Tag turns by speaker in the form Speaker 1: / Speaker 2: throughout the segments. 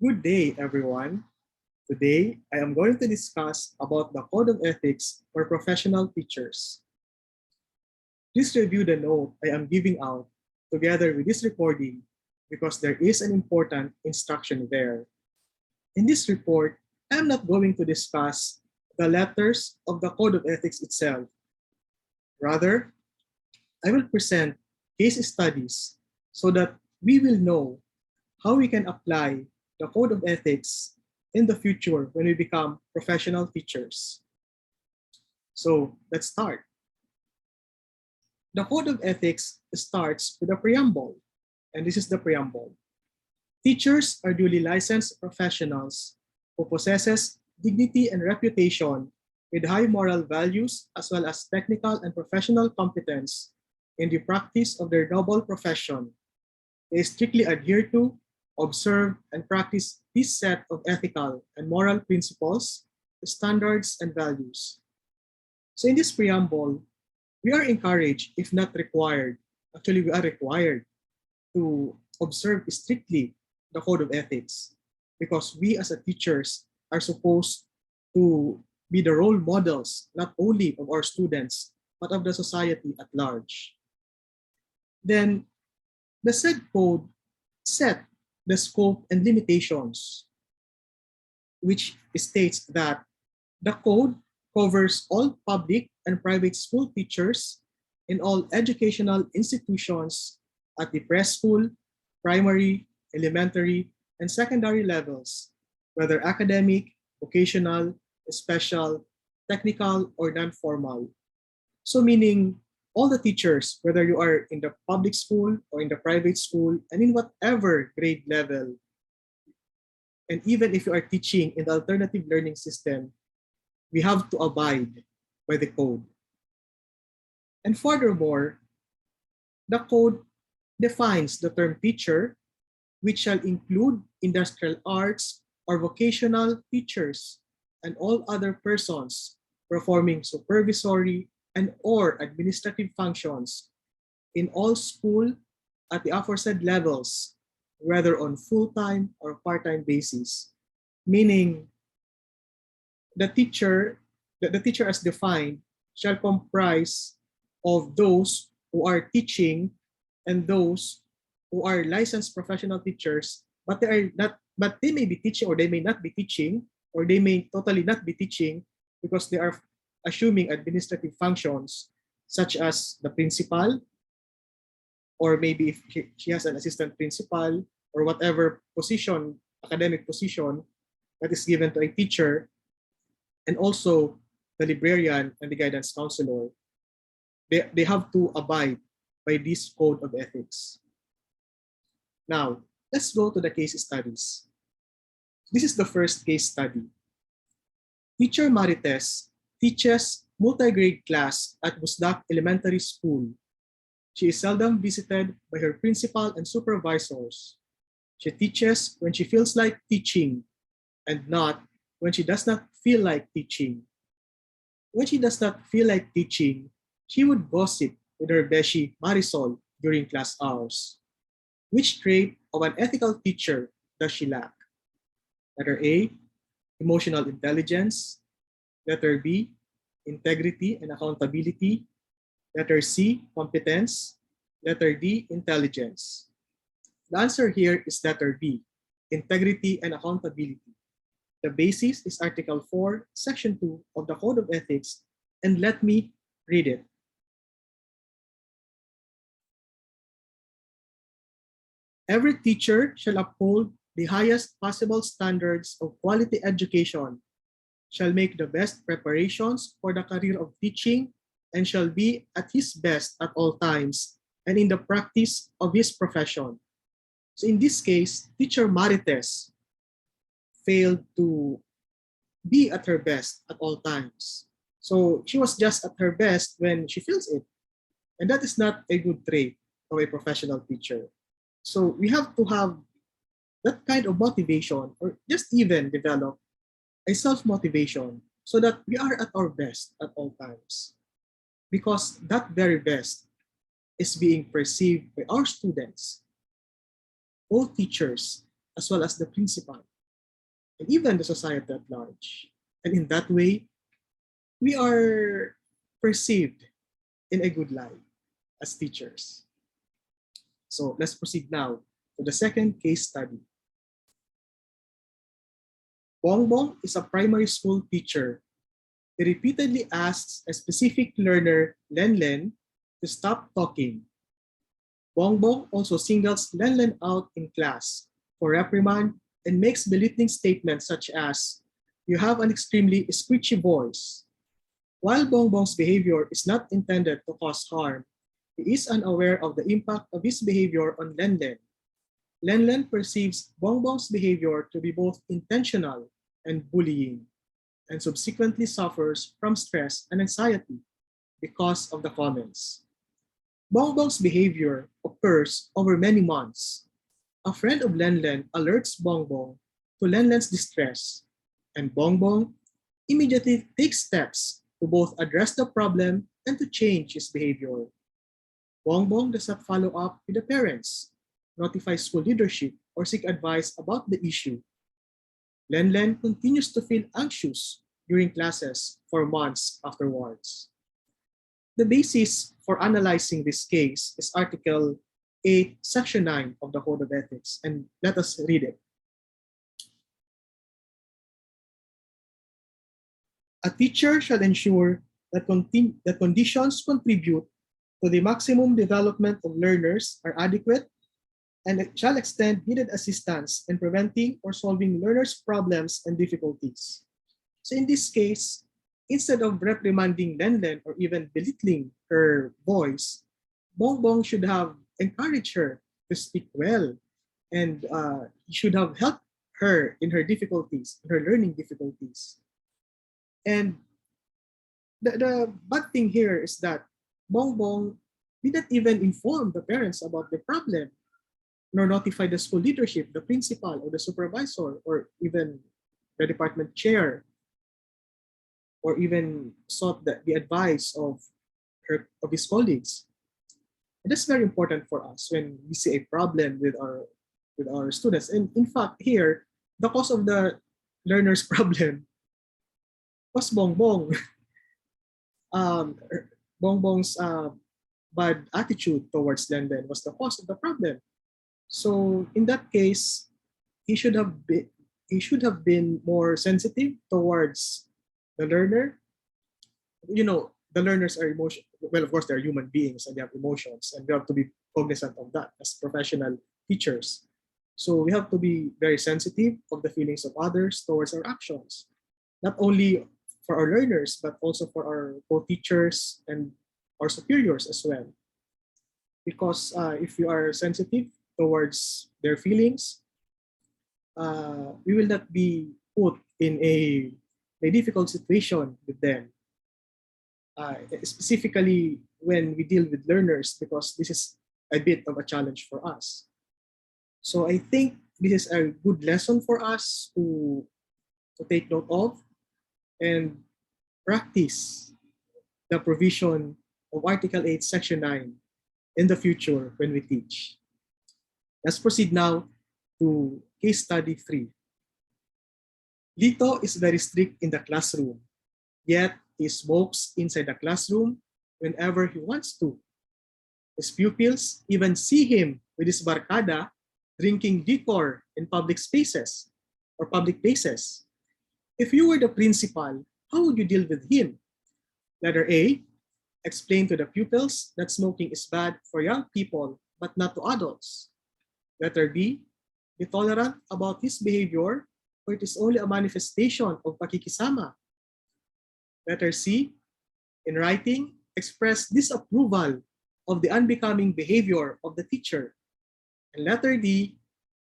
Speaker 1: Good day, everyone. Today, I am going to discuss about the Code of Ethics for professional teachers. Please review the note I am giving out together with this recording because there is an important instruction there. In this report, I am not going to discuss the letters of the Code of Ethics itself. Rather, I will present case studies so that we will know how we can apply the Code of Ethics in the future when we become professional teachers. So let's start. The Code of Ethics starts with a preamble, and this is the preamble. Teachers are duly licensed professionals who possesses dignity and reputation with high moral values as well as technical and professional competence in the practice of their noble profession. They strictly adhere to, observe, and practice this set of ethical and moral principles, standards, and values. So in this preamble, we are encouraged, if not required, actually we are required to observe strictly the Code of Ethics because we as a teachers are supposed to be the role models, not only of our students, but of the society at large. Then the said code set the scope and limitations, which states that the code covers all public and private school teachers in all educational institutions at the preschool, primary, elementary, and secondary levels, whether academic, vocational, special, technical, or non-formal. So meaning all the teachers, whether you are in the public school or in the private school, and in whatever grade level, and even if you are teaching in the alternative learning system, we have to abide by the code. And furthermore, the code defines the term teacher, which shall include industrial arts or vocational teachers and all other persons performing supervisory and or administrative functions in all school at the aforesaid levels, whether on full-time or part-time basis. Meaning, the teacher as defined shall comprise of those who are teaching and those who are licensed professional teachers, but they may be teaching or they may not be teaching, or they may totally not be teaching because they are assuming administrative functions such as the principal, or maybe if she has an assistant principal or whatever position, academic position that is given to a teacher, and also the librarian and the guidance counselor. They have to abide by this code of ethics. Now, let's go to the case studies. This is the first case study. Teacher Marites teaches multi-grade class at Busdak Elementary School. She is seldom visited by her principal and supervisors. She teaches when she feels like teaching and not when she does not feel like teaching. When she does not feel like teaching, she would gossip with her beshi Marisol during class hours. Which trait of an ethical teacher does she lack? Letter A, emotional intelligence. Letter B, integrity and accountability. Letter C, competence. Letter D, intelligence. The answer here is letter B, integrity and accountability. The basis is Article 4, Section 2 of the Code of Ethics, and let me read it. Every teacher shall uphold the highest possible standards of quality education, shall make the best preparations for the career of teaching, and shall be at his best at all times and in the practice of his profession. So in this case, teacher Marites failed to be at her best at all times. So she was just at her best when she feels it. And that is not a good trait of a professional teacher. So we have to have that kind of motivation, or just even develop a self-motivation so that we are at our best at all times. Because that very best is being perceived by our students, all teachers, as well as the principal and even the society at large. And in that way, we are perceived in a good light as teachers. So let's proceed now to the second case study. Bongbong is a primary school teacher. He repeatedly asks a specific learner, Lenlen, to stop talking. Bongbong also singles Lenlen out in class for reprimand and makes belittling statements such as, "You have an extremely screechy voice." While Bongbong's behavior is not intended to cause harm, he is unaware of the impact of his behavior on Lenlen. Lenlen perceives Bongbong's behavior to be both intentional and bullying, and subsequently suffers from stress and anxiety because of the comments. Bongbong's behavior occurs over many months. A friend of Lenlen alerts Bongbong to Lenlen's distress, and Bongbong immediately takes steps to both address the problem and to change his behavior. Bongbong does not follow up with the parents, notify school leadership, or seek advice about the issue. Lenlen continues to feel anxious during classes for months afterwards. The basis for analyzing this case is Article 8, Section 9 of the Code of Ethics, and let us read it. A teacher shall ensure that conditions contribute to the maximum development of learners are adequate and shall extend needed assistance in preventing or solving learners' problems and difficulties. So in this case, instead of reprimanding Lenlen or even belittling her voice, Bongbong should have encouraged her to speak well, and he should have helped her in her difficulties, in her learning difficulties. And the bad thing here is that Bongbong didn't even inform the parents about the problem, nor notify the school leadership, the principal, or the supervisor, or even the department chair, or even sought the advice of his colleagues. And that's very important for us when we see a problem with our students. And in fact, here, the cause of the learner's problem was Bongbong. Bongbong's bad attitude towards Lenlen was the cause of the problem. So in that case, he should have been more sensitive towards the learner. You know, the learners are emotion. Well, of course, they're human beings and they have emotions, and we have to be cognizant of that as professional teachers. So we have to be very sensitive of the feelings of others towards our actions, not only for our learners, but also for our co-teachers and our superiors as well. Because if we are sensitive towards their feelings, we will not be put in a difficult situation with them. Specifically when we deal with learners, because this is a bit of a challenge for us. So I think this is a good lesson for us to take note of and practice the provision of Article 8, Section 9 in the future when we teach. Let's proceed now to case study 3. Lito is very strict in the classroom, yet he smokes inside the classroom whenever he wants to. His pupils even see him with his barkada drinking liquor in public spaces or public places. If you were the principal, how would you deal with him? Letter A, explain to the pupils that smoking is bad for young people but not to adults. Letter B, be tolerant about his behavior, for it is only a manifestation of pakikisama. Letter C, in writing, express disapproval of the unbecoming behavior of the teacher. And letter D,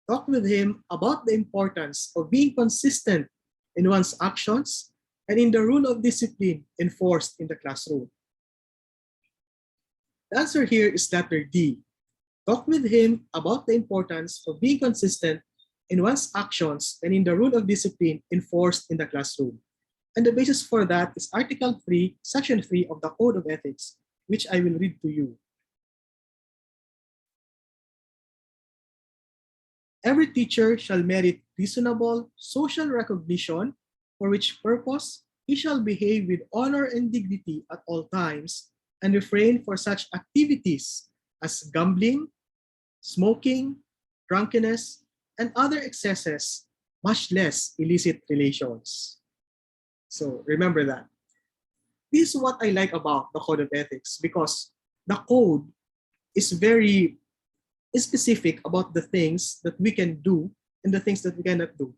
Speaker 1: talk with him about the importance of being consistent in one's actions and in the rule of discipline enforced in the classroom. The answer here is letter D. Talk with him about the importance of being consistent in one's actions and in the rule of discipline enforced in the classroom. And the basis for that is Article 3, Section 3 of the Code of Ethics, which I will read to you. Every teacher shall merit reasonable social recognition, for which purpose he shall behave with honor and dignity at all times, and refrain for such activities as gambling, smoking, drunkenness, and other excesses, much less illicit relations. So remember that. This is what I like about the Code of Ethics, because the code is very specific about the things that we can do and the things that we cannot do.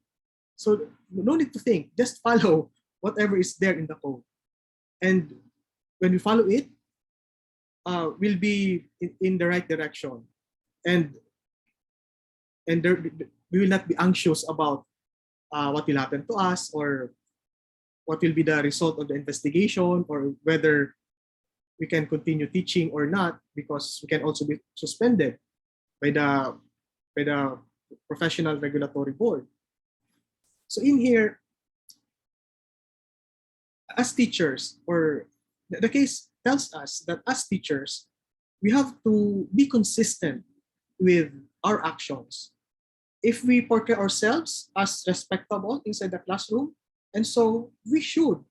Speaker 1: So no need to think, just follow whatever is there in the code. And when we follow it, we'll be in the right direction. And there, we will not be anxious about what will happen to us, or what will be the result of the investigation, or whether we can continue teaching or not, because we can also be suspended by the professional regulatory board. So in here, as teachers, or the case tells us that as teachers, we have to be consistent with our actions. If we portray ourselves as respectable inside the classroom, and so we should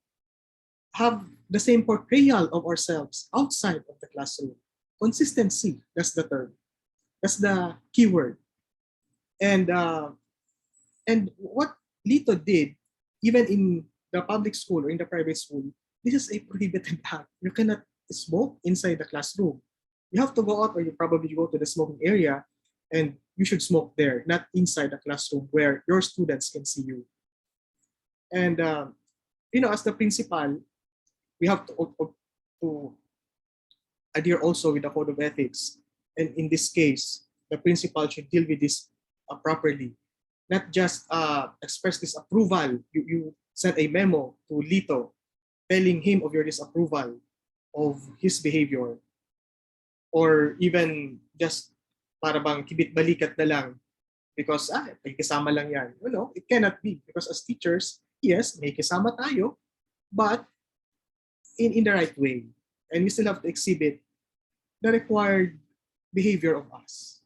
Speaker 1: have the same portrayal of ourselves outside of the classroom. Consistency, that's the term. That's the keyword. And what Lito did, even in the public school or in the private school, this is a prohibited act. You cannot smoke inside the classroom. You have to go out, or you probably go to the smoking area, and you should smoke there, not inside the classroom where your students can see you. And as the principal, we have to adhere also with the code of ethics. And in this case, the principal should deal with this properly, not just express disapproval. You send a memo to Lito telling him of your disapproval of his behavior, or even just para bang kibit-balikat na lang because may kasama lang yan. No, it cannot be, because as teachers, yes, may kasama tayo, but in the right way. And we still have to exhibit the required behavior of us.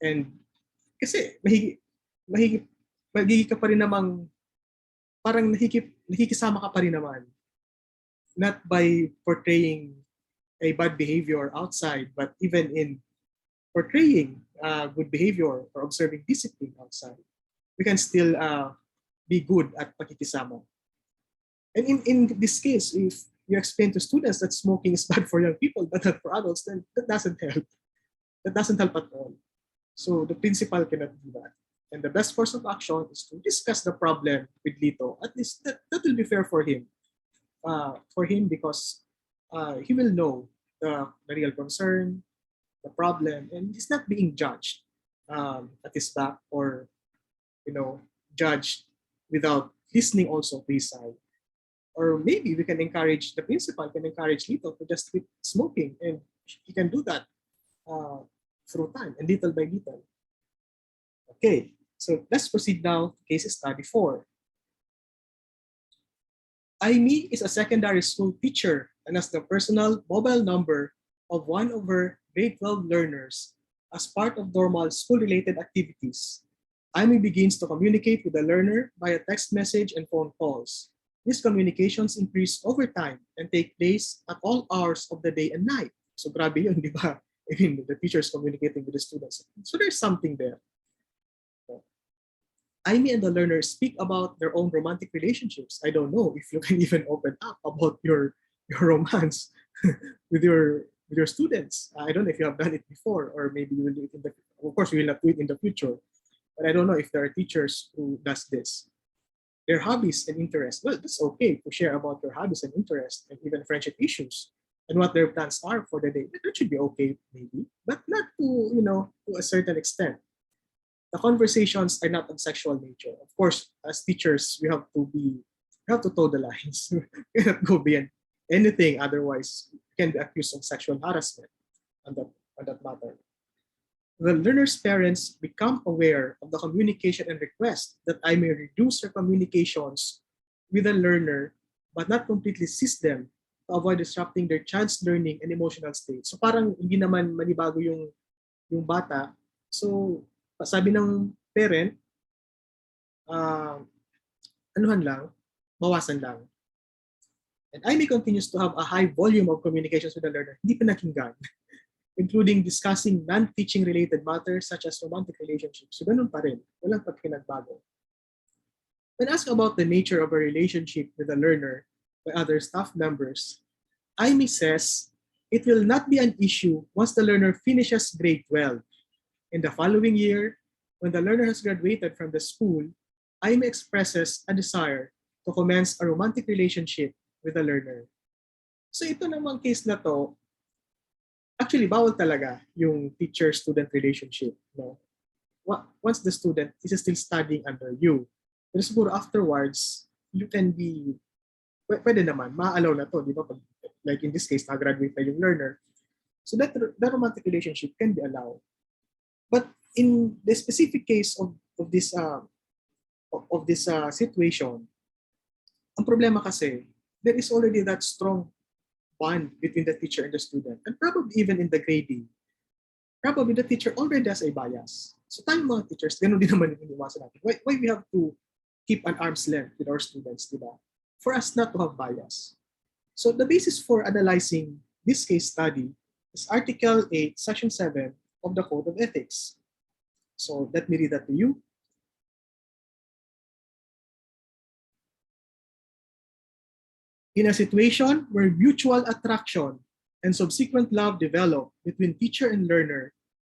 Speaker 1: And kasi magiging ka pa rin namang, parang nakikisama ka pa rin naman. Not by portraying a bad behavior outside, but even in portraying good behavior or observing discipline outside, we can still be good at pakikisama. And in this case, if you explain to students that smoking is bad for young people but not for adults, then that doesn't help. That doesn't help at all. So the principal cannot do that. And the best course of action is to discuss the problem with Lito. At least that will be fair for him. Because he will know the real concern, the problem, and he's not being judged at his back, or judged without listening also to his side. Or maybe we can encourage, the principal can encourage Lito to just quit smoking, and he can do that through time and little by little. Okay, so let's proceed now to case study 4. Amy is a secondary school teacher and has the personal mobile number of one of her grade 12 learners as part of normal school-related activities. Amy begins to communicate with the learner via text message and phone calls. These communications increase over time and take place at all hours of the day and night. So grabe yun, di ba? I mean, the teachers communicating with the students. So there's something there. Amy and the learner speak about their own romantic relationships. I don't know if you can even open up about your romance with your students. I don't know if you have done it before, or maybe you will do it in the. Of course, you will not do it in the future, but I don't know if there are teachers who does this. Their hobbies and interests. Well, that's okay to share about your hobbies and interests, and even friendship issues, and what their plans are for the day. That should be okay, maybe, but not to to a certain extent. The conversations are not of sexual nature. Of course, as teachers, we have to toe the lines. We cannot go beyond anything, otherwise we can be accused of sexual harassment on that matter. The learner's parents become aware of the communication and request that I may reduce her communications with the learner, but not completely cease them to avoid disrupting their child's learning and emotional state. So parang hindi naman manibago yung bata. So sabi ng parent, anuhan lang, bawasan lang. And I may continues to have a high volume of communications with the learner, hindi pinakinggan, including discussing non-teaching related matters such as romantic relationships. So ganun pa rin, walang pagkinagbago. When asked about the nature of a relationship with a learner by other staff members, Amy says it will not be an issue once the learner finishes grade 12. In the following year, when the learner has graduated from the school, Amy expresses a desire to commence a romantic relationship with the learner. So ito namang case na to, actually bawal talaga yung teacher-student relationship. No? Once the student is still studying under you, pero siguro afterwards, you can be, pwede naman, ma-allow na to, di ba? Like in this case, na-graduate na yung learner. So that romantic relationship can be allowed. But in the specific case of this situation, ang problema kasi, there is already that strong bond between the teacher and the student. And probably even in the grading, probably the teacher already has a bias. So tayong mga teachers, ganun din naman yung iniwasan natin. Why we have to keep an arm's length with our students, diba? For us not to have bias. So the basis for analyzing this case study is Article 8, Section 7 of the Code of Ethics. So let me read that to you. In a situation where mutual attraction and subsequent love develop between teacher and learner,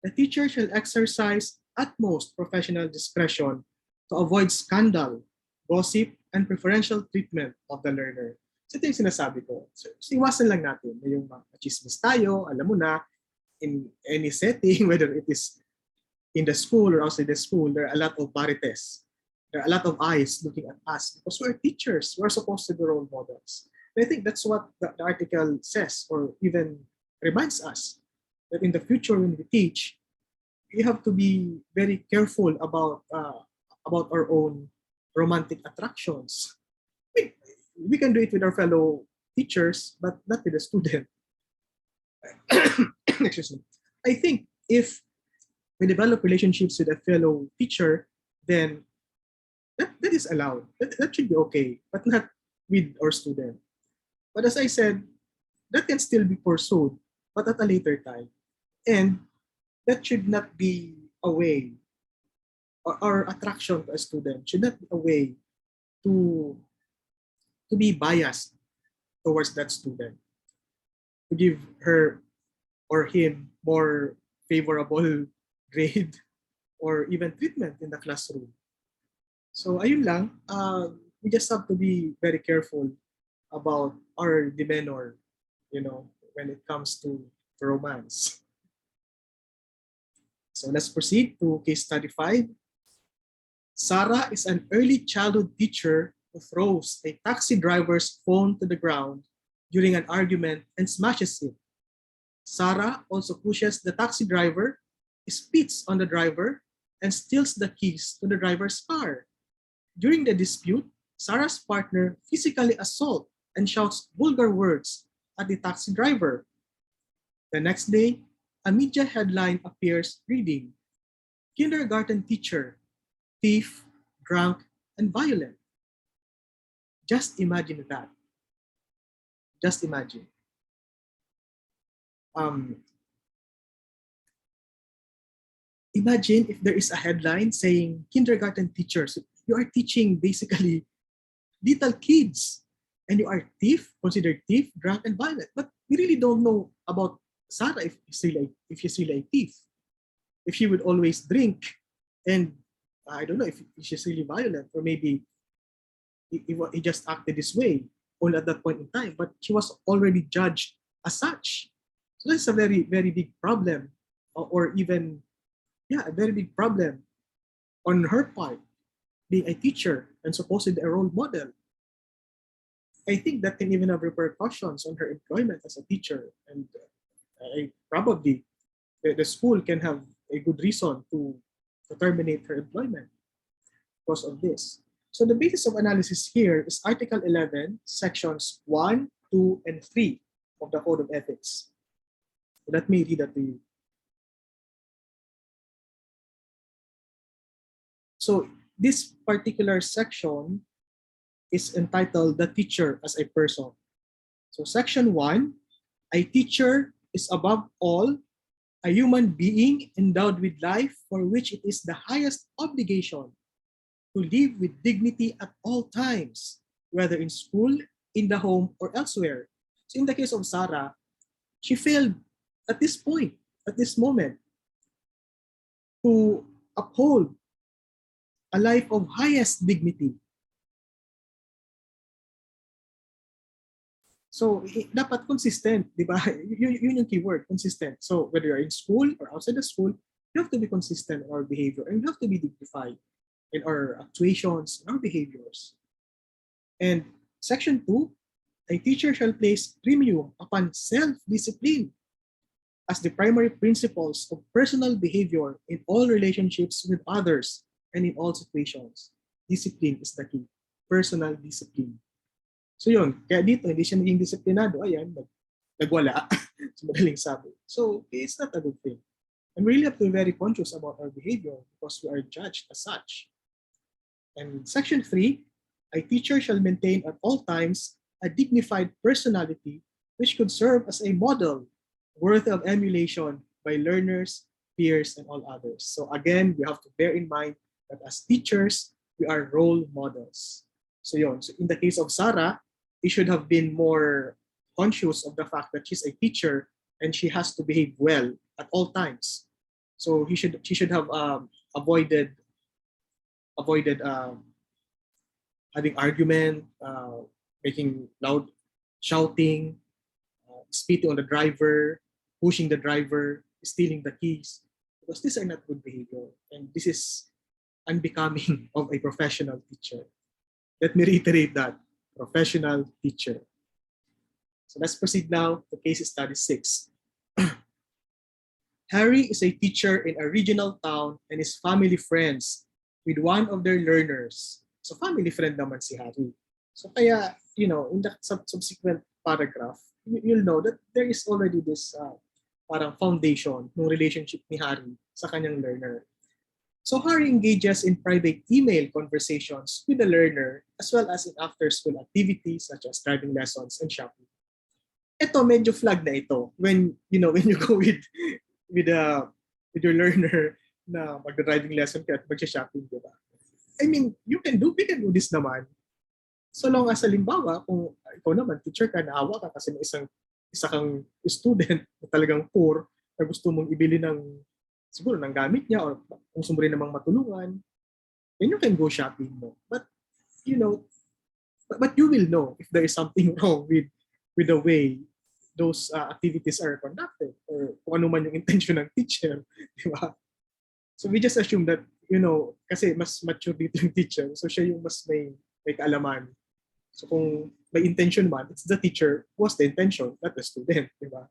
Speaker 1: the teacher shall exercise utmost professional discretion to avoid scandal, gossip, and preferential treatment of the learner. So ito yung sinasabi ko. So iwasan lang natin na yung machismis tayo, alam mo na, in any setting, whether it is in the school or outside the school, there are a lot of parites. There are a lot of eyes looking at us because we're teachers. We're supposed to be role models. And I think that's what the article says or even reminds us that in the future when we teach, we have to be very careful about our own romantic attractions. We can do it with our fellow teachers, but not with the student. Excuse me. I think if we develop relationships with a fellow teacher, then that is allowed. That should be okay, but not with our student. But as I said, that can still be pursued, but at a later time. And that should not be a way, or our attraction to a student should not be a way to be biased towards that student, to give her or him more favorable grade or even treatment in the classroom. So ayun lang, we just have to be very careful about our demeanor, when it comes to romance. So let's proceed to case study 5. Sarah is an early childhood teacher who throws a taxi driver's phone to the ground during an argument and smashes it. Sarah also pushes the taxi driver, spits on the driver, and steals the keys to the driver's car. During the dispute, Sarah's partner physically assaults and shouts vulgar words at the taxi driver. The next day, a media headline appears reading, "Kindergarten teacher, thief, drunk, and violent." Just imagine that. Just imagine. Imagine if there is a headline saying kindergarten teachers, you are teaching basically little kids, and you are thief, considered thief, drunk, and violent. But we really don't know about Sarah if she's really a thief. If she would always drink, and I don't know if she's really violent, or maybe he just acted this way only at that point in time, but she was already judged as such. So that's a very, very big problem, or even, a very big problem on her part, being a teacher and supposedly a role model. I think that can even have repercussions on her employment as a teacher, and probably the school can have a good reason to terminate her employment because of this. So the basis of analysis here is Article 11, Sections 1, 2, and 3 of the Code of Ethics. Let me read that to you. So this particular section is entitled The Teacher as a Person. So section 1, a teacher is above all a human being endowed with life for which it is the highest obligation to live with dignity at all times, whether in school, in the home, or elsewhere. So in the case of Sarah, she failed at this point, at this moment, to uphold a life of highest dignity. So, dapat consistent, di ba? Yun yung keyword, consistent. So, whether you're in school or outside the school, you have to be consistent in our behavior and you have to be dignified in our actuations, in our behaviors. And section 2, a teacher shall place premium upon self-discipline as the primary principles of personal behavior in all relationships with others and in all situations. Discipline is the key. Personal discipline. So yun, kaya dito hindi siya naging disiplinado, ayan, nagwala, so madaling sabi. So it's not a good thing. And we really have to be very conscious about our behavior because we are judged as such. And section 3, a teacher shall maintain at all times a dignified personality which could serve as a model worthy of emulation by learners, peers, and all others. So again, we have to bear in mind that as teachers, we are role models. So yun, so in the case of Sarah, he should have been more conscious of the fact that she's a teacher and she has to behave well at all times. So she should have avoided having argument, making loud shouting, spitting on the driver, pushing the driver, stealing the keys, because these are not good behavior and this is unbecoming of a professional teacher. Let me reiterate that. Professional teacher. So let's proceed now to case study 6. Harry is a teacher in a regional town and is family friends with one of their learners. So family friend naman si Harry. So kaya, in the subsequent paragraph, you'll know that there is already this parang foundation ng relationship ni Harry sa kanyang learner. So Harry engages in private email conversations with the learner as well as in after-school activities such as driving lessons and shopping. Ito medyo flag na ito when you go with your learner na magda-driving lesson ka at magsha-shopping, di ba? I mean, we can do this naman. So long as halimbawa kung ikaw naman teacher ka, naawa ka kasi may isa kang student na talagang poor na gusto mong ibili siguro ng gamit niya or kung gusto mo rin namang matulungan, then you can go shopping mo. But, but you will know if there is something wrong with the way those activities are conducted or kung ano man yung intention ng teacher, di ba? So we just assume that, kasi mas mature dito yung teacher, so siya yung mas may kaalaman. So kung may intention man, it's the teacher who was the intention, not the student, di ba?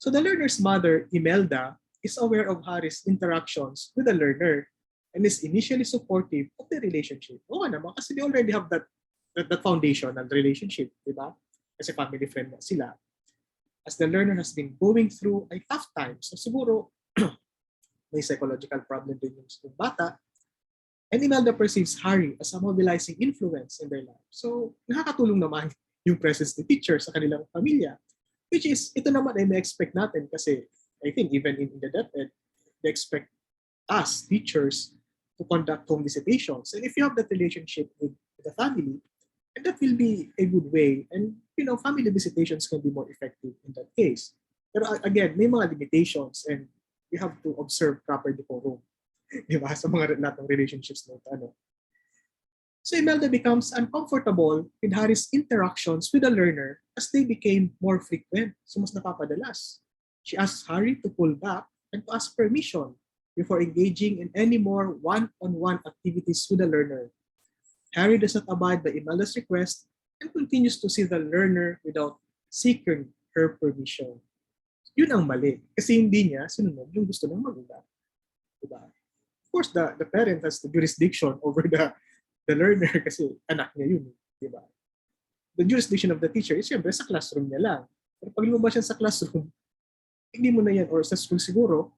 Speaker 1: So the learner's mother, Imelda, is aware of Harry's interactions with the learner and is initially supportive of the relationship. Oo naman, kasi they already have that foundation and relationship, di ba? Kasi family friend na sila. As the learner has been going through a tough time, so siguro may psychological problem din yung bata, and Imelda perceives Harry as a mobilizing influence in their life. So nakakatulong naman yung presence ni teacher sa kanilang pamilya, which is, ito naman ay may-expect natin kasi I think even in the DepEd, they expect us, teachers, to conduct home visitations. And if you have that relationship with the family, and that will be a good way. And, family visitations can be more effective in that case. Pero again, may mga limitations and you have to observe proper decorum. Di ba? Sa mga lahat ng relationships na ito. So Imelda becomes uncomfortable with Harry's interactions with the learner as they became more frequent. So mas napapadalas. She asks Harry to pull back and to ask permission before engaging in any more one-on-one activities with the learner. Harry does not abide by Imelda's request and continues to see the learner without seeking her permission. Yun ang mali. Kasi hindi niya sinunod yung gusto ng magulang. Diba? Of course, the parent has the jurisdiction over the learner kasi anak niya yun. Diba? The jurisdiction of the teacher is siyempre sa classroom niya lang. Pero pag lumabas siya sa classroom, hindi mo na yan, or sa school siguro,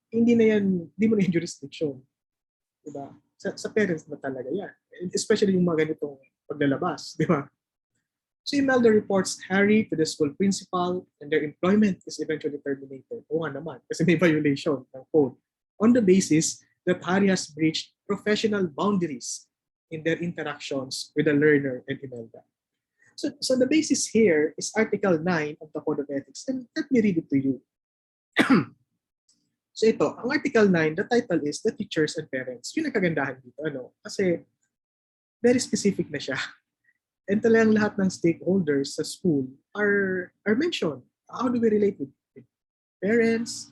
Speaker 1: hindi mo na yan jurisdiction. Diba? Sa parents na talaga yan. Especially yung mga ganitong paglalabas, di ba? So Imelda reports Harry to the school principal and their employment is eventually terminated. Oo nga naman, kasi may violation ng code. On the basis that Harry has breached professional boundaries in their interactions with the learner and Imelda. So the basis here is Article 9 of the Code of Ethics. And let me read it to you. So ito, ang Article 9, the title is The Teachers and Parents. Yung nagkagandahan dito, kasi very specific na siya. And talagang lahat ng stakeholders sa school are mentioned. How do we relate with parents,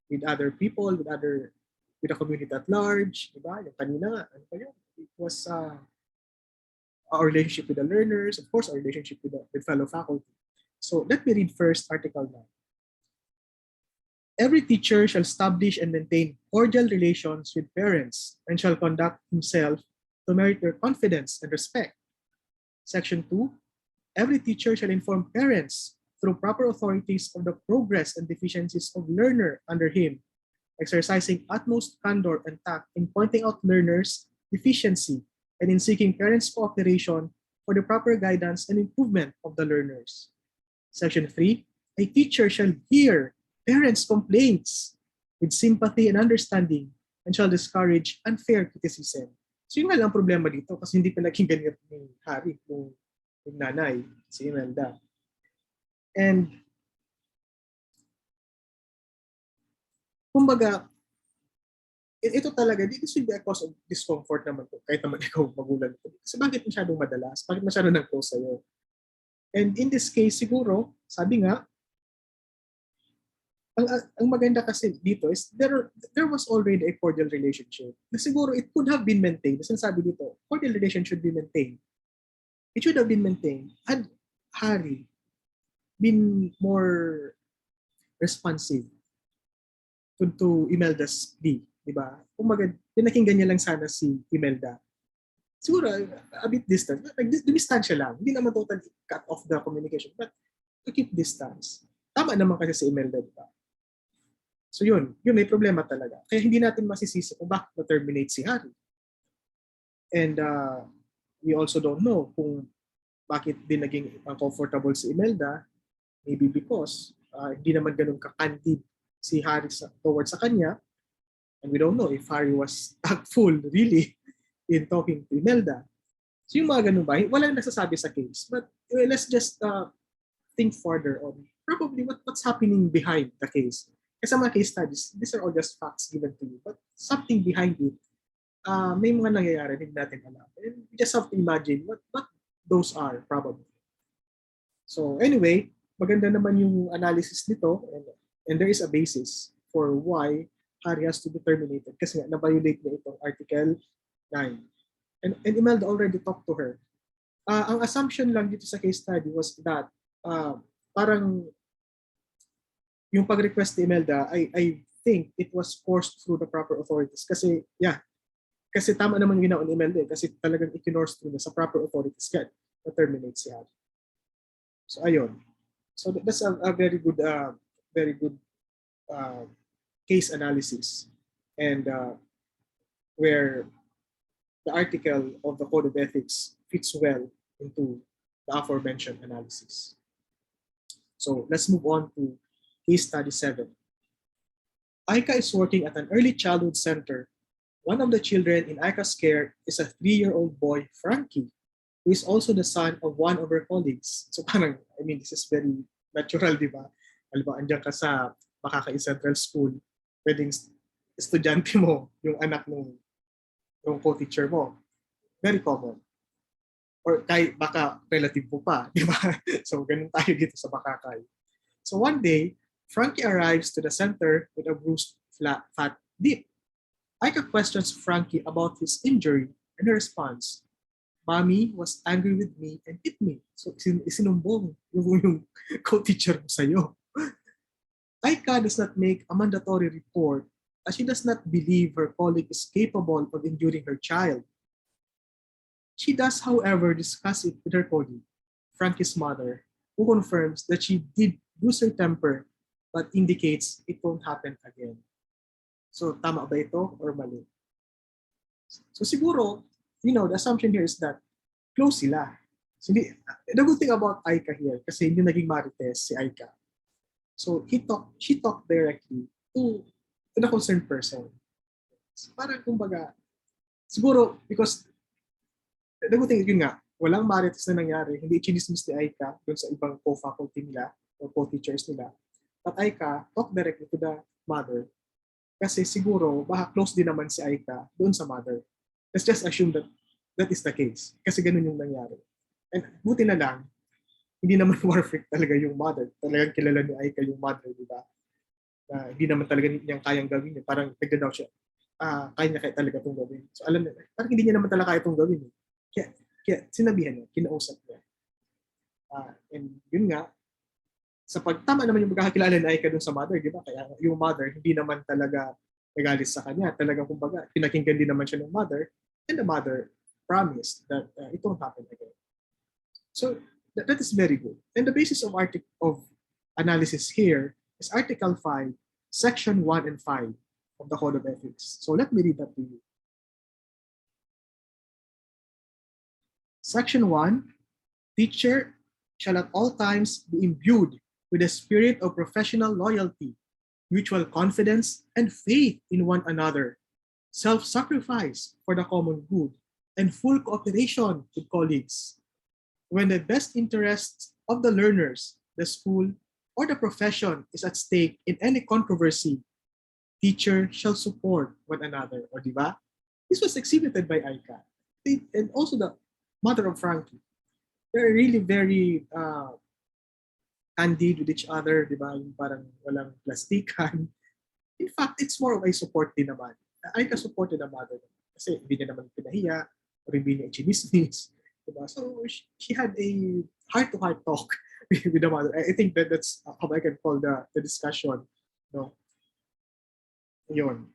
Speaker 1: with other people, with the community at large, diba? Yung kanina nga, ano pa yun? It was our relationship with the learners, of course, our relationship with fellow faculty. So let me read first Article 9. Every teacher shall establish and maintain cordial relations with parents and shall conduct himself to merit their confidence and respect. Section 2, every teacher shall inform parents through proper authorities of the progress and deficiencies of learner under him, exercising utmost candor and tact in pointing out learners' deficiency and in seeking parents' cooperation for the proper guidance and improvement of the learners. Section 3, a teacher shall hear parents' complaints with sympathy and understanding and shall discourage unfair criticism. So yun nga lang problema dito kasi hindi pa naging ganyan ni Harry, yung nanay, si Imelda. And kumbaga, ito talaga, this will be a cause of discomfort naman to, kahit naman ikaw magulang ito. Kasi bakit masyadong madalas? Bakit masyadong nag-close sa'yo? And in this case, siguro, sabi nga, ang maganda kasi dito is there was already a cordial relationship. Na siguro it could have been maintained. Sinasabi dito, cordial relationship should be maintained. It should have been maintained had Harry been more responsive to Imelda's plea, di ba? Kung pinakinggan niya lang sana si Imelda. Siguro a bit distant. Dumistansya lang. Hindi naman totally cut off the communication, but to keep distance. Tama naman kasi si Imelda, di ba? So yun may problema talaga. Kaya hindi natin masisisi kung bakit na-terminate si Harry. And we also don't know kung bakit din naging uncomfortable si Imelda. Maybe because hindi naman ganun ka-candid si Harry towards sa kanya. And we don't know if Harry was tactful really in talking to Imelda. So yung mga ganun ba, walang nasasabi sa case. But let's just think further on probably what's happening behind the case. Kasi sa mga case studies, these are all just facts given to you. But something behind it, may mga nangyayari, hindi natin alam. And we just have to imagine what those are probably. So anyway, maganda naman yung analysis nito and there is a basis for why Harry has to be terminated kasi nga na-violate niya itong Article 9. And Imelda already talked to her. Ang assumption lang dito sa case study was that parang yung pag-request ni Imelda, I think it was forced through the proper authorities. Kasi tama naman yung ginawa ni Imelda kasi talagang ikinorse through na sa proper authorities kaya na-terminate si Harry. So ayun. So that's a very good case analysis and where the article of the Code of Ethics fits well into the aforementioned analysis. So let's move on to Case Study 7. Aika is working at an early childhood center. One of the children in Aika's care is a 3-year-old boy, Frankie, who is also the son of one of her colleagues. So parang, this is very natural, di ba? Halimbawa, andyan ka sa Makakain Central School, pwedeng estudyante mo, yung anak ng co-teacher mo. Very common. Or kahit baka relative mo pa, di ba? So ganun tayo dito sa Makakay. So one day, Frankie arrives to the center with a bruised fat lip. Aika questions Frankie about his injury and her response, Mommy was angry with me and hit me. So isinumbong yung co-teacher mo sa'yo. Aika does not make a mandatory report as she does not believe her colleague is capable of enduring her child. She does, however, discuss it with her colleague, Frankie's mother, who confirms that she did lose her temper but indicates it won't happen again. So tama ba ito or mali? So siguro, the assumption here is that close sila. So, the good thing about Aika here, kasi hindi naging marites si Aika. So she talked directly to the concerned person. So, parang kumbaga, siguro because the good thing, yun nga, walang marites na nangyari, hindi chinismis ni Aika doon sa ibang co-faculty nila or co-teachers nila. But Aika talked directly to the mother kasi siguro baka close din naman si Aika doon sa mother. Let's just assume that that is the case kasi ganun yung nangyari. And buti na lang, hindi naman war freak talaga yung mother. Talagang kilala ni Aika yung mother, di ba? Hindi naman talaga niyang kayang gawin. Parang nagda-doubt siya. Kaya niya kaya talaga itong gawin. So alam niya, parang hindi niya naman talaga kaya itong gawin. Kaya sinabihan niya, kinausap niya. And yun nga, sa pagtama naman yung pagkakakilala ni Aika dun sa mother, di ba? Kaya yung mother, hindi naman talaga nagalit sa kanya. Talagang kumbaga, pinakinggan din naman siya ng mother, and the mother promised that it won't happen again. So that is very good. And the basis of analysis here is Article 5, Section 1 and 5 of the Code of Ethics. So let me read that to you. Section 1, teacher shall at all times be imbued with a spirit of professional loyalty, mutual confidence, and faith in one another, self-sacrifice for the common good, and full cooperation with colleagues. When the best interests of the learners, the school, or the profession is at stake in any controversy, teacher shall support one another. O di ba? This was exhibited by Aika. And also the mother of Frankie. They're really very candid with each other, di ba? Yung parang walang plastikan. In fact, it's more of a support din naman. Aika supported the mother. Kasi hindi niya naman pinahiya or hindi niya chinismis. Diba? So she had a heart-to-heart talk with the mother. I think that's how I can call the discussion. No? Yun.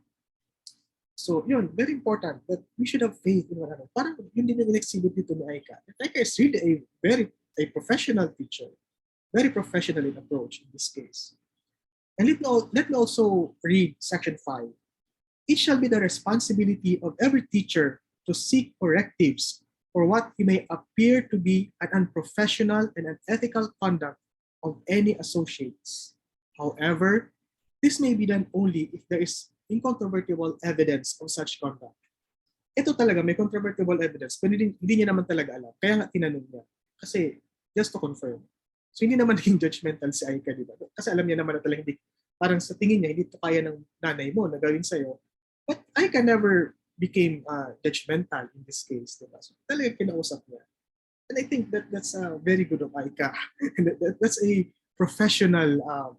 Speaker 1: So yun, very important that we should have faith in one another. Parang yun din yung in-exhibit dito ni Aika. Aika is really a professional teacher. Very professional in approach in this case. And let me also read Section 5. It shall be the responsibility of every teacher to seek correctives for what he may appear to be an unprofessional and unethical conduct of any associates. However, this may be done only if there is incontrovertible evidence of such conduct. Ito talaga, may controvertible evidence, pero hindi niya naman talaga alam. Kaya nga tinanong niya. Kasi, just to confirm. So, hindi naman naging judgmental si Aika, di ba? Kasi alam niya naman na talaga hindi, parang sa tingin niya, hindi ito kaya ng nanay mo na gawin sa'yo. But Aika never became judgmental in this case. Diba? So, talagang kinausap niya. And I think that's very good of Aika. That's a professional,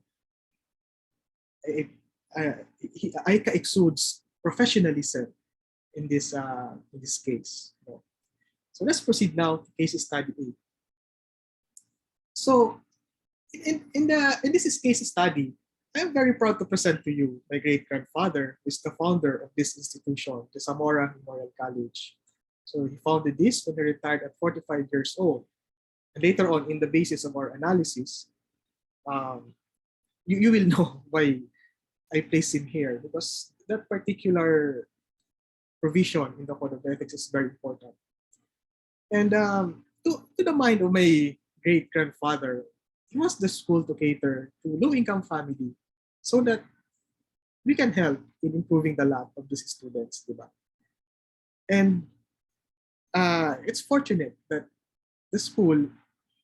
Speaker 1: Aika exudes professionalism in this case. So let's proceed now to case study 8. So in this case study, I'm very proud to present to you my great-grandfather, who is the founder of this institution, the Zamora Memorial College. So he founded this when he retired at 45 years old. And later on, in the basis of our analysis, you will know why I placed him here, because that particular provision in the Code of Ethics is very important. And to the mind of my great-grandfather, he wants the school to cater to low-income family so that we can help in improving the lot of these students, diba? And it's fortunate that the school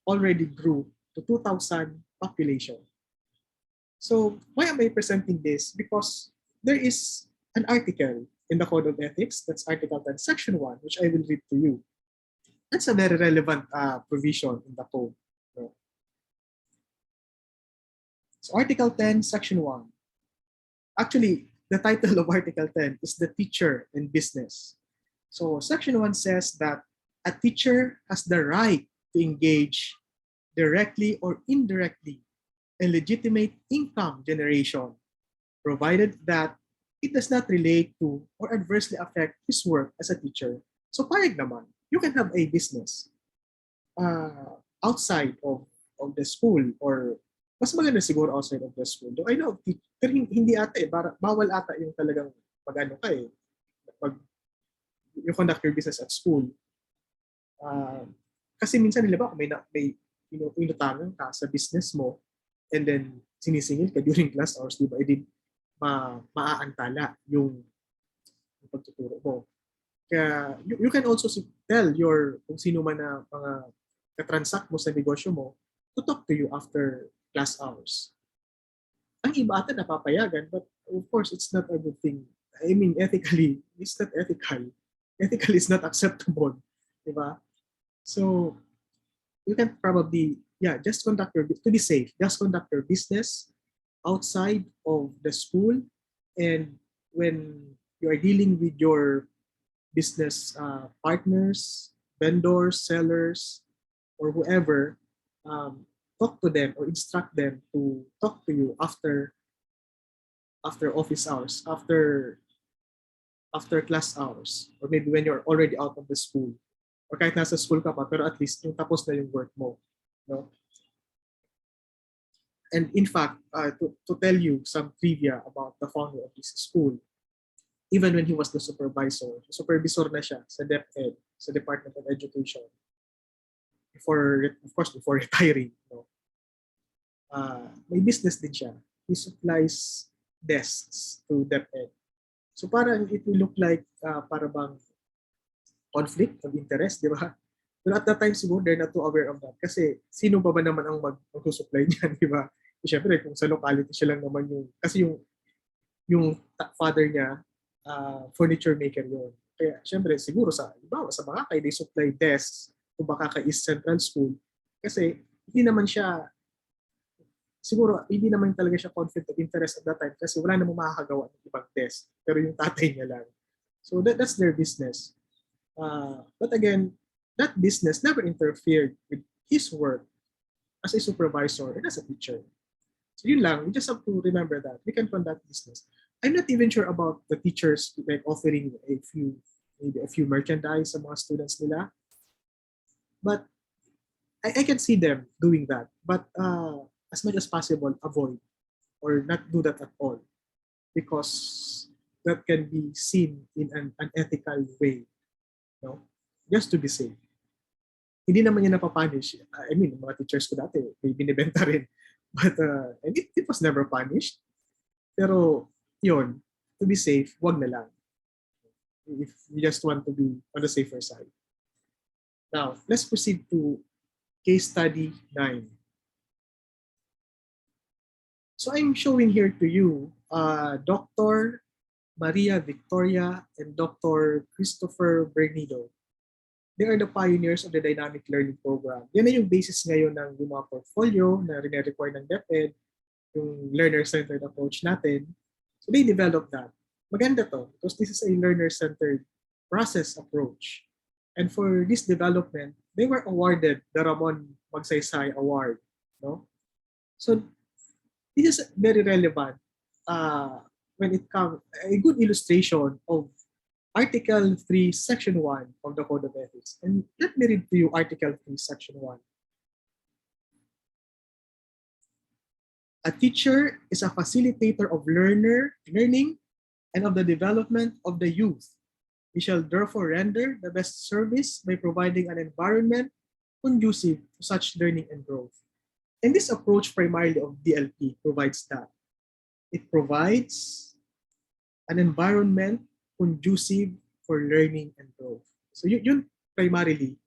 Speaker 1: already grew to 2,000 population. So why am I presenting this? Because there is an article in the Code of Ethics, that's Article 10, Section 1, which I will read to you. That's a very relevant provision in the code. So Article 10, Section 1. Actually, the title of Article 10 is the teacher in business. So Section 1 says that a teacher has the right to engage directly or indirectly in legitimate income generation, provided that it does not relate to or adversely affect his work as a teacher. So payag naman, you can have a business outside of the school, or mas maganda siguro outside of the school. Though I know, pero hindi ata bawal ata yung talagang mag-ano ka you conduct your business at school. Kasi minsan, di ba, kung may inutangan ka sa business mo, and then sinisingil ka during class hours, di ba, edi maaantala yung pagtuturo mo. Kaya you can also tell kung sino man na mga katransact mo sa negosyo mo to talk to you after class hours. Ang iba ata napapayagan, but of course, it's not a good thing. I mean, ethically, it's not ethical. Ethically, it's not acceptable. Diba? So, you can probably, just to be safe, just conduct your business outside of the school. And when you are dealing with your business partners, vendors, sellers, or whoever, talk to them or instruct them to talk to you after office hours, after class hours, or maybe when you're already out of the school, or kahit nasa school ka pa, pero at least yung tapos na yung work mo. No? And in fact, to tell you some trivia about the founder of this school, even when he was the supervisor na siya sa DepEd, sa Department of Education, before retiring, may business din siya. He supplies desks to DepEd. So parang it will look like para bang conflict of interest, di ba? But at that time siguro they're not too aware of that. Kasi sino ba naman ang mag-supply niyan, di ba? Siyempre kung sa locality siya lang naman kasi yung father niya, furniture maker yun. Kaya siyempre siguro sa Makakay, they supply desks to Makakay East Central School. Kasi hindi naman talaga siya conflict of interest at that time kasi wala namang makakagawa ng ibang desk. Pero yung tatay niya lang. So that's their business. But again, that business never interfered with his work as a supervisor and as a teacher. So yun lang, we just have to remember that we can conduct business. I'm not even sure about the teachers like offering maybe a few merchandise sa mga students nila. But I can see them doing that. But as much as possible, avoid or not do that at all, because that can be seen in an unethical way. Just to be safe. Hindi naman yan napapunish. I mean, mga teachers ko dati, may binibenta rin. But it was never punished. Pero, yun, to be safe, wag na lang. If you just want to be on the safer side. Now, let's proceed to case study 9. So I'm showing here to you Dr. Maria Victoria and Dr. Christopher Bernido. They are the pioneers of the dynamic learning program. Yan na yung basis ngayon ng mga portfolio na rin-require ng DepEd, yung learner-centered approach natin. So they developed that. Maganda to because this is a learner-centered process approach. And for this development, they were awarded the Ramon Magsaysay Award. No? So this is very relevant when it comes, a good illustration of Article 3, Section 1 of the Code of Ethics. And let me read to you Article 3, Section 1. A teacher is a facilitator of learning and of the development of the youth. He shall therefore render the best service by providing an environment conducive to such learning and growth. And this approach primarily of DLP provides that. It provides an environment conducive for learning and growth. So yun primarily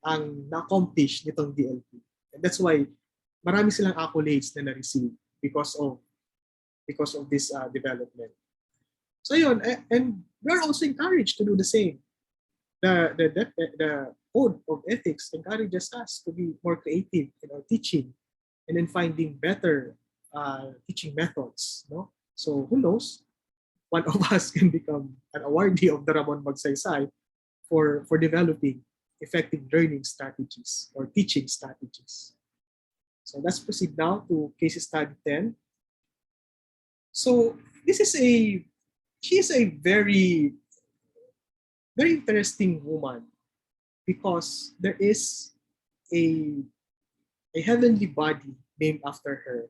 Speaker 1: ang na-accomplish nitong DLP. And that's why marami silang accolades na na-receive because of this development. So yun, and we're also encouraged to do the same. The Code of Ethics encourages us to be more creative in our teaching and in finding better teaching methods. No? So who knows? One of us can become an awardee of the Ramon Magsaysay for developing effective learning strategies or teaching strategies. So let's proceed now to case study 10. So she is a very, very interesting woman because there is a heavenly body named after her.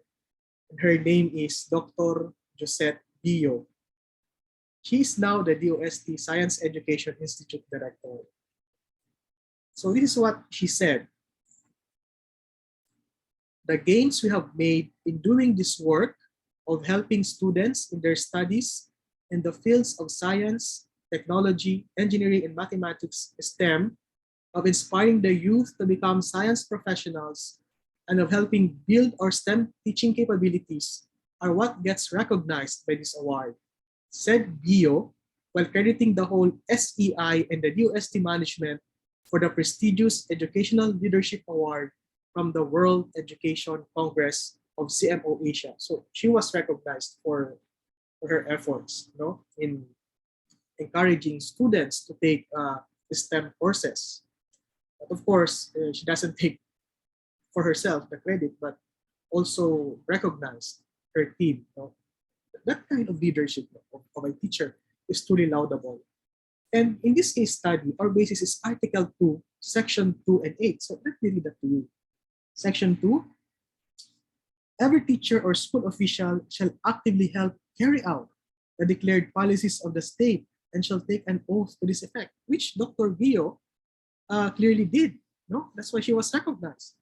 Speaker 1: And her name is Dr. Josette Dio. She is now the DOST Science Education Institute Director. So this is what she said. The gains we have made in doing this work of helping students in their studies in the fields of science, technology, engineering, and mathematics, STEM, of inspiring the youth to become science professionals, and of helping build our STEM teaching capabilities are what gets recognized by this award, said Bio, while crediting the whole SEI and the DOST management for the prestigious Educational Leadership Award from the World Education Congress of CMO Asia. So she was recognized for her efforts, in encouraging students to take STEM courses. But of course, she doesn't take for herself the credit, but also recognized her team. That kind of leadership of a teacher is truly laudable. And in this case study, our basis is Article 2, Section 2 and 8. So let me read that to you. Section 2, every teacher or school official shall actively help carry out the declared policies of the state and shall take an oath to this effect, which Dr. Gio clearly did. No? That's why she was recognized.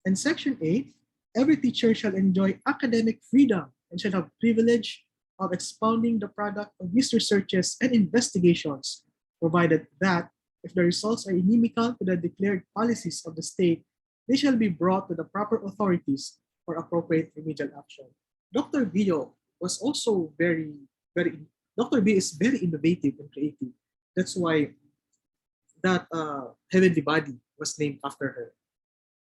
Speaker 1: And Section 8, every teacher shall enjoy academic freedom and shall have privilege of expounding the product of these researches and investigations, provided that if the results are inimical to the declared policies of the state, they shall be brought to the proper authorities for appropriate remedial action. Dr. Gio was also Dr. B is very innovative and creative. That's why that heavenly body was named after her.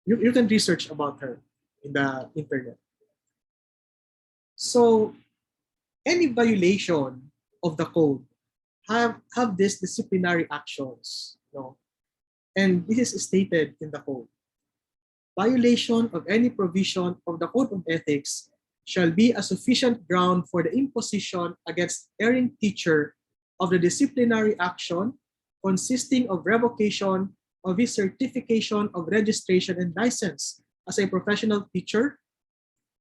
Speaker 1: You can research about her in the internet. So any violation of the code have these disciplinary actions. And this is stated in the code. Violation of any provision of the Code of Ethics shall be a sufficient ground for the imposition against erring teacher of the disciplinary action consisting of revocation of his certification of registration and license as a professional teacher,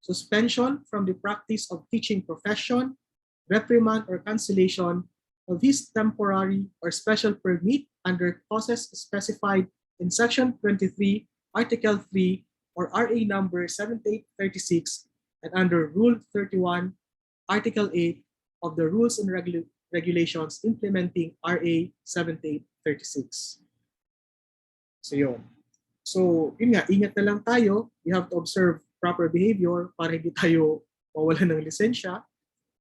Speaker 1: suspension from the practice of teaching profession, reprimand or cancellation of his temporary or special permit under clauses specified in Section 23, Article 3, or RA number 7836, and under Rule 31, Article 8 of the Rules and Regulations implementing RA 7836. So yun. So yun nga, ingat na lang tayo. We have to observe proper behavior para hindi tayo mawalan ng lisensya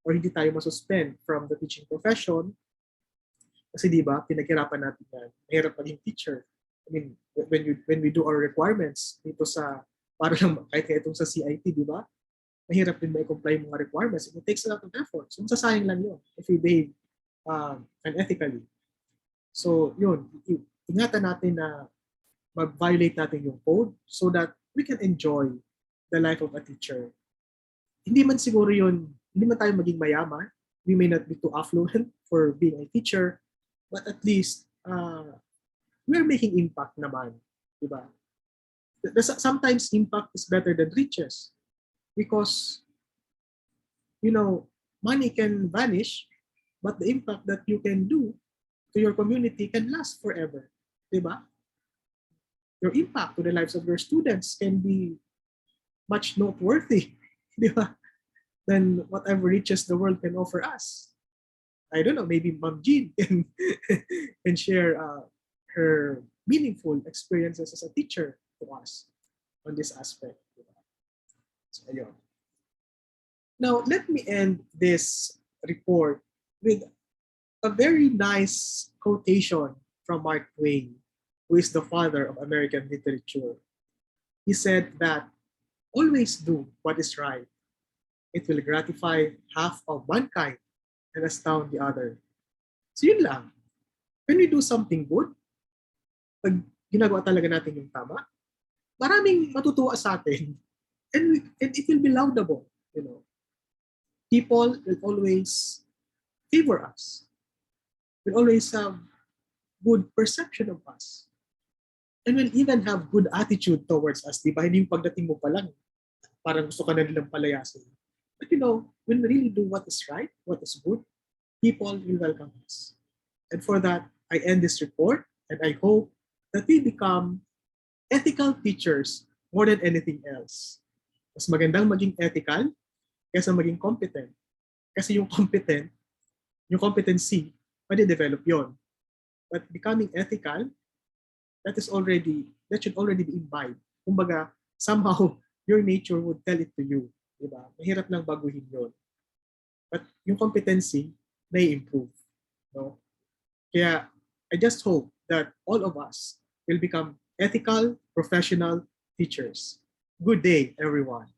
Speaker 1: or hindi tayo masuspend from the teaching profession. Kasi di ba, pinaghirapan natin yan. Mahirap maging teacher. I mean, when we do our requirements dito sa, para lang kahit itong sa CIT, di ba? Mahirap din ma-comply yung mga requirements. It takes a lot of effort. So, masasayang lang yun if we behave unethically. So, yun. Ingatan natin na mag-violate natin yung code so that we can enjoy the life of a teacher. Hindi man siguro yun, hindi man tayo maging mayaman. We may not be too affluent for being a teacher, but at least we're making impact naman. Diba? Sometimes impact is better than riches because, money can vanish, but the impact that you can do to your community can last forever. Diba? Your impact to the lives of your students can be much noteworthy, diba? Than whatever riches the world can offer us. I don't know, maybe Ma'am Jean can share her meaningful experiences as a teacher to us on this aspect. So, ayun. Now, let me end this report with a very nice quotation from Mark Twain, who is the father of American literature. He said that, always do what is right. It will gratify half of mankind and astound the other. So yun lang. When we do something good, pag ginagawa talaga natin yung tama, maraming matutuwa sa atin. And it will be laudable. People will always favor us. Will always have good perception of us. And will even have good attitude towards us. Diba? Hindi yung pagdating mo pa lang, parang gusto ka na nilang palayasin. But when we really do what is right, what is good, people will welcome us. And for that, I end this report and I hope that we become ethical teachers more than anything else. Mas magandang maging ethical kaysa maging competent. Kasi yung competent, yung competency, develop yon. But becoming ethical, that should already be imbibed. Kumbaga, somehow, your nature would tell it to you. Diba? Mahirap lang baguhin yon. But yung competency, may improve. No? Kaya, I just hope that all of us will become ethical, professional teachers. Good day, everyone.